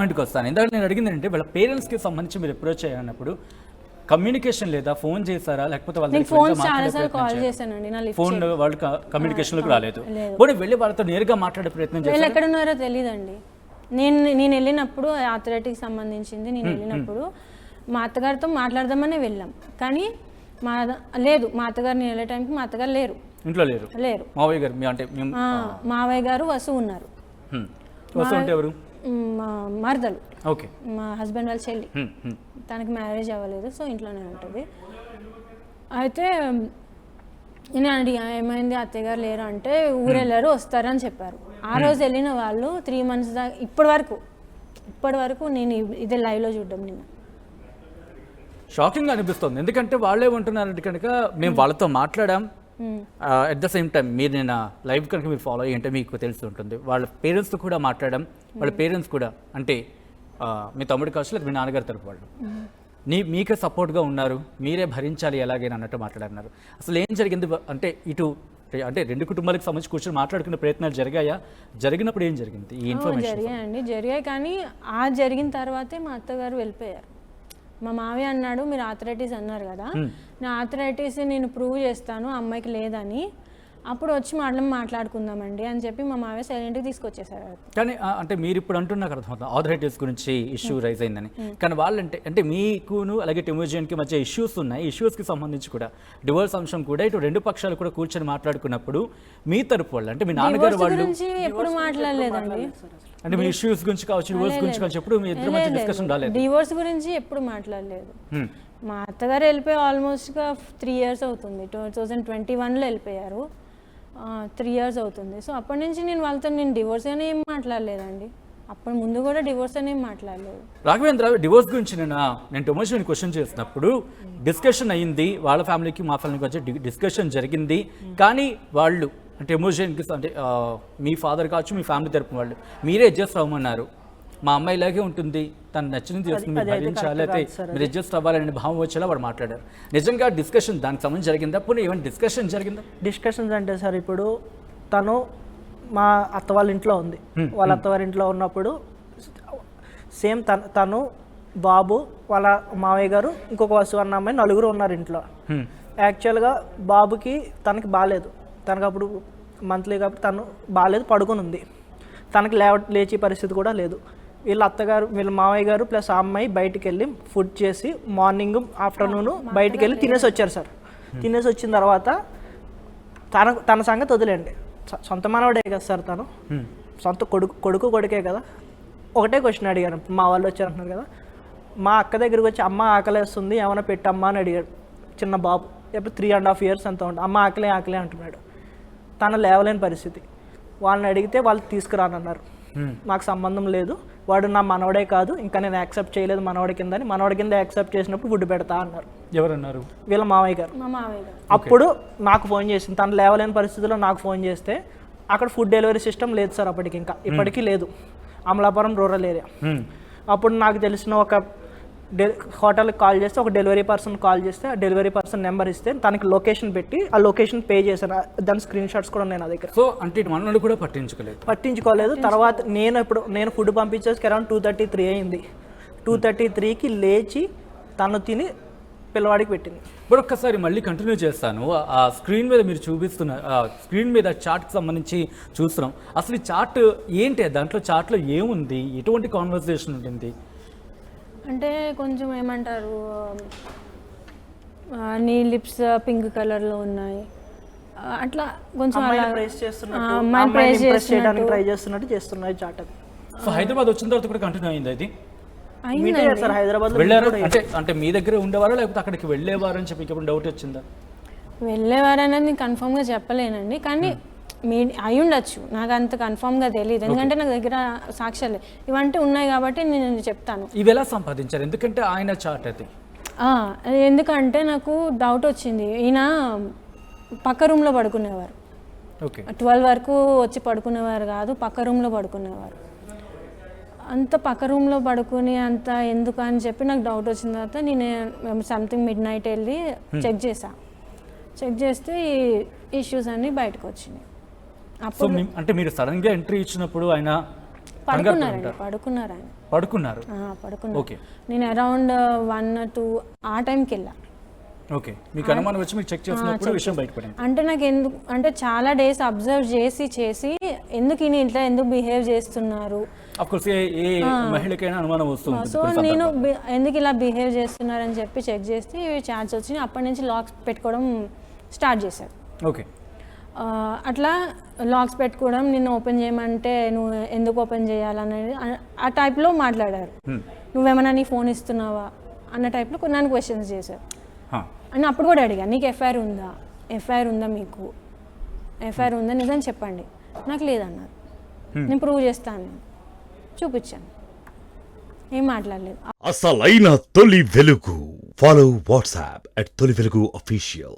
పాయింట్కి వస్తాను. ఇందాక నేను అడిగింది అంటే వాళ్ళ పేరెంట్స్కి సంబంధించి మీరు అప్రోచ్ అయ్యినప్పుడు కమ్యూనికేషన్ లేదా, ఫోన్ చేశారా, లేకపోతే వాళ్ళ ఫోన్ వాళ్ళు కమ్యూనికేషన్లోకి రాలేదు, పోనీ వెళ్ళి వాళ్ళతో నేరుగా మాట్లాడే ప్రయత్నం చేశారు? ఎక్కడ ఉన్నారో తెలియదండి. నేను వెళ్ళినప్పుడు అథ్లెటిక్స్ సంబంధించింది, నేను వెళ్ళినప్పుడు మా అత్తగారితో మాట్లాడదామనే వెళ్ళాం, కానీ లేదు మా అత్తగారు, నేను వెళ్ళే టైంకి మా అత్తగారు లేరు, ఇంట్లో లేరు. మావయ్య గారు అంటే మావయ్య గారు వసు ఉన్నారు. వసు అంటే ఎవరు? మా మరదలు, ఓకే, మా హస్బెండ్ వాళ్ళ చెల్లి. తనకి మ్యారేజ్ అవ్వలేదు, సో ఇంట్లోనే ఉంటుంది. అయితే నేను అడిగా ఏమైంది అత్తయ్య గారు లేరు అంటే ఊరు వెళ్ళారు వస్తారని చెప్పారు. ఆ రోజు వెళ్ళిన వాళ్ళు 3 months దాకా ఇప్పటి వరకు నేను ఇదే లైవ్లో చూడడం నిన్న షాకింగ్ అనిపిస్తుంది. ఎందుకంటే వాళ్ళే ఉంటున్నారంటే కనుక మేము వాళ్ళతో మాట్లాడాం, అట్ ద సేమ్ టైం మీరు నేను లైవ్ కనుక మీరు ఫాలో అయ్యి అంటే మీకు తెలిసి ఉంటుంది, వాళ్ళ పేరెంట్స్తో కూడా మాట్లాడడం. వాళ్ళ పేరెంట్స్ కూడా అంటే మీ తమ్ముడి కావచ్చు లేదా మీ నాన్నగారి తరపు వాళ్ళు మీకే సపోర్ట్గా ఉన్నారు, మీరే భరించాలి ఎలాగైనా అన్నట్టు మాట్లాడుతున్నారు. అసలు ఏం జరిగింది అంటే ఇటు అంటే 2 కుటుంబాలకు సంబంధించి కూర్చొని మాట్లాడుకునే ప్రయత్నాలు జరిగాయా? జరిగినప్పుడు ఏం జరిగింది? ఈ ఇన్ఫర్మేషన్ జరిగాయి, కానీ జరిగిన తర్వాతే మా అత్తగారు వెళ్ళిపోయారు. మా మావయ్య అన్నాడు మీరు ఆథరైటిస్ అన్నారు కదా, నా ఆథరైటిస్ నేను ప్రూవ్ చేస్తాను అమ్మాయికి లేదని, అప్పుడు వచ్చి మాట్లాడుకుందామండి అని చెప్పి మా మావయ్య సైలెంట్గా తీసుకొచ్చేసారు. కానీ అంటే మీరు ఇప్పుడు అంటున్నారు అర్థమవుతుంది ఆథరైటిస్ గురించి ఇష్యూ రైజ్ అయిందని, కానీ వాళ్ళంటే అంటే మీకును అలాగే టెమోజియన్కి మధ్య ఇష్యూస్ ఉన్నాయి, ఇష్యూస్కి సంబంధించి కూడా డివోర్స్ అంశం కూడా ఇటు 2 పక్షాలు కూడా కూర్చొని మాట్లాడుకున్నప్పుడు మీ తరపు వాళ్ళు అంటే మీ నాన్నగారు వాళ్ళు ఎప్పుడు మాట్లాడలేదండి. అంటే మీ ఇష్యూస్ గురించి కావచ్చు, డివోర్స్ గురించి కావచ్చు, ఎప్పుడు మీ ఇద్దరి మధ్య డిస్కషన్ రాలేదు? డివోర్స్ గురించి ఎప్పుడు మాట్లాడలేదు. మా అత్తగారు వెళ్ళిపోయి ఆల్మోస్ట్గా 3 years అవుతుంది. 2021లో వెళ్ళిపోయారు, 3 years అవుతుంది. సో అప్పటి నుంచి నేను వాళ్ళతో డివోర్స్ అని ఏం మాట్లాడలేదండి. అప్పటి ముందు కూడా డివోర్స్ అని ఏం మాట్లాడలేదు. రాఘవేంద్ర, డివోర్స్ గురించి నేను టొమోషన్ క్వశ్చన్ చేసినప్పుడు డిస్కషన్ అయ్యింది, వాళ్ళ ఫ్యామిలీకి మా ఫ్యామిలీకి వచ్చి డిస్కషన్ జరిగింది, కానీ వాళ్ళు అంటే ఎమోషన్కి అంటే మీ ఫాదర్ కావచ్చు మీ ఫ్యామిలీ తరపు వాళ్ళు మీరే అడ్జస్ట్ అవ్వమన్నారు, మా అమ్మాయి ఇలాగే ఉంటుంది, తను నచ్చింది చేసుకుని మీరు భరించాలి, అయితే మీరు అడ్జస్ట్ అవ్వాలనే భావం వచ్చేలా వాడు మాట్లాడారు. నిజంగా డిస్కషన్ దానికి సంబంధించి జరిగిందా? పోనీ ఏమైనా డిస్కషన్ జరిగిందా? డిస్కషన్స్ అంటే సార్ ఇప్పుడు తను మా అత్త వాళ్ళ ఇంట్లో ఉంది, వాళ్ళ అత్తవారి ఇంట్లో ఉన్నప్పుడు సేమ్ తను బాబు వాళ్ళ మావయ్య గారు ఇంకొక వసు అన్న అమ్మాయి 4 ఉన్నారు ఇంట్లో. యాక్చువల్గా బాబుకి తనకి బాగాలేదు, తనకు అప్పుడు మంత్లీ కాబట్టి తను బాగాలేదు, పడుకుని ఉంది, తనకి లేచే పరిస్థితి కూడా లేదు. వీళ్ళ మావయ్య గారు ప్లస్ ఆ అమ్మాయి బయటికి వెళ్ళి ఫుడ్ చేసి మార్నింగ్ ఆఫ్టర్నూన్ బయటికి వెళ్ళి తినేసి వచ్చారు సార్. తినేసి వచ్చిన తర్వాత తన సంగతి వదిలేండి, సొంత మనవడే కదా సార్, తను సొంత కొడుకే కదా. ఒకటే క్వశ్చన్ అడిగాను, మా వాళ్ళు వచ్చారంటున్నారు కదా, మా అక్క దగ్గరికి వచ్చి అమ్మ ఆకలేస్తుంది ఏమైనా పెట్టమ్మా అని అడిగాడు చిన్న బాబు, ఎప్పుడు 3.5 years అంత ఉంటుంది. అమ్మ ఆకలే అంటున్నాడు, తను లేవలేని పరిస్థితి. వాళ్ళని అడిగితే వాళ్ళు తీసుకురానన్నారు, నాకు సంబంధం లేదు, వాడు నా మనవడే కాదు, ఇంకా నేను యాక్సెప్ట్ చేయలేదు మనవడి కింద యాక్సెప్ట్ చేసినప్పుడు ఫుడ్ పెడతా అన్నారు. ఎవరన్నారు? వీళ్ళ మావయ్య గారు. అప్పుడు నాకు ఫోన్ చేసింది, తను లేవలేని పరిస్థితిలో నాకు ఫోన్ చేస్తే అక్కడ ఫుడ్ డెలివరీ సిస్టమ్ లేదు సార్ అప్పటికి, ఇంకా ఇప్పటికీ లేదు, అమలాపురం రూరల్ ఏరియా. అప్పుడు నాకు తెలిసిన ఒక హోటల్కి కాల్ చేస్తే ఒక డెలివరీ పర్సన్ కాల్ చేస్తే ఆ డెలివరీ పర్సన్ నెంబర్ ఇస్తే తనకి లొకేషన్ పెట్టి ఆ లొకేషన్ పే చేశాను, దాని స్క్రీన్ షాట్స్ కూడా ఉన్నాయి నా దగ్గర. సో అంటే మనల్ని కూడా పట్టించుకోలేదు. తర్వాత నేను ఫుడ్ పంపించేసి అరౌండ్ 2:33 అయింది. 2:33కి లేచి తను తిని పిల్లవాడికి పెట్టింది. ఇప్పుడు ఒక్కసారి మళ్ళీ కంటిన్యూ చేస్తాను. ఆ స్క్రీన్ మీద మీరు చూపిస్తున్న స్క్రీన్ మీద చార్ట్కి సంబంధించి చూస్తున్నాం. అసలు ఈ చార్ట్ ఏంటి, దాంట్లో చార్ట్లో ఏముంది, ఎటువంటి కాన్వర్సేషన్ ఉంటుంది? అంటే కొంచెం ఏమంటారు, నీ లిప్స్ పింక్ కలర్లో ఉన్నాయి, అట్లా కొంచెం ట్రై చేస్తున్నట్టు చాట్. సో హైదరాబాద్ వచ్చిన తర్వాత కూడా కంటిన్యూ అయింది అది? సార్ హైదరాబాద్ వెళ్ళారు అంటే మీ దగ్గర ఉండేవారా లేకపోతే అక్కడికి వెళ్ళేవారు అని చెప్పి ఇప్పుడు డౌట్ వచ్చిందా? వెళ్ళేవారనేది కన్ఫర్మ్గా చెప్పలేనండి, కానీ అయి ఉండొచ్చు, నాకు అంత కన్ఫర్మ్గా తెలియదు, ఎందుకంటే నాకు దగ్గర సాక్ష్యాలు ఇవంటే ఉన్నాయి కాబట్టి నేను చెప్తాను. ఇవి ఎలా సంపాదించారు? ఎందుకంటే ఆయన చాట్ అది ఎందుకంటే నాకు డౌట్ వచ్చింది, ఈయన పక్క రూమ్లో పడుకునేవారు, 12 వరకు వచ్చి పడుకునేవారు కాదు, పక్క రూమ్లో పడుకునేవారు. అంత పక్క రూమ్లో పడుకుని అంత ఎందుకు అని చెప్పి నాకు డౌట్ వచ్చిన తర్వాత నేను సంథింగ్ midnight వెళ్ళి చెక్ చేస్తే ఈ ఇష్యూస్ అన్నీ బయటకు వచ్చినాయి. సో అంటే మీరు సడన్గా ఎంట్రీ ఇచ్చినప్పుడు ఆయన పడుకున్నారు ఆయన. పడుకున్నారు. పడుకున్నారు. ఓకే. నేను అరౌండ్ 1 or 2 ఆ టైంకి వెళ్ళా. ఓకే. మీకు అనుమానం వచ్చి మీరు చెక్ చేసినప్పుడు విషయం బయటపడింది. అంటే నాకు ఎందుకు అంటే చాలా డేస్ అబ్జర్వ్ చేసి ఎందుకు ఈయన ఇట్లా ఎందుకు బిహేవ్ చేస్తున్నారు, ఆఫ్ కోర్స్ ఏ మహిళకైనా అనుమానం వస్తుంది. సో నేను ఎందుకు ఇలా బిహేవ్ చేస్తున్నారని చెప్పి చెక్ చేస్తే చాట్స్ వచ్చినాయి. అప్పటి నుంచి లాక్స్ పెట్టుకోవడం స్టార్ట్ చేశారు. ఓకే. అట్లా లాక్స్ పెట్టుకోవడం, నిన్ను ఓపెన్ చేయమంటే నువ్వు ఎందుకు ఓపెన్ చేయాలనేది ఆ టైప్లో మాట్లాడారు. నువ్వేమన్నా నీ ఫోన్ ఇస్తున్నావా అన్న టైప్లో కొన్ని క్వశ్చన్స్ చేశారు. అని అప్పుడు కూడా అడిగా, నీకు ఎఫ్ఐఆర్ ఉందా మీకు ఎఫ్ఐఆర్ ఉందా, నిజం చెప్పండి. నాకు లేదన్నారు. నేను ప్రూవ్ చేస్తాను, చూపించాను. ఏం మాట్లాడలేదు. అసలైన తొలి వెలుగు. ఫాలో వాట్సాప్ @తొలి వెలుగు official.